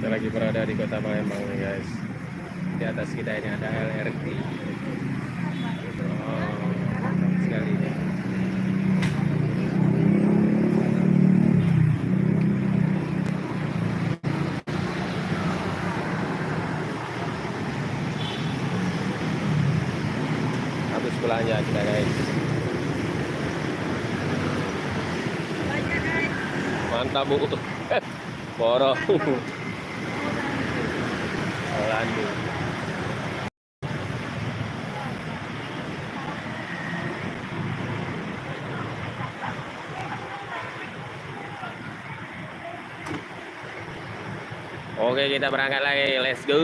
Kita lagi berada di kota Palembang nih guys. Di atas kita ini ada LRT. Oh, mantap sekali ya. Habis belanja kita guys. Mantap bu. Borong. Lanjut. Oke, kita berangkat lagi. Let's go.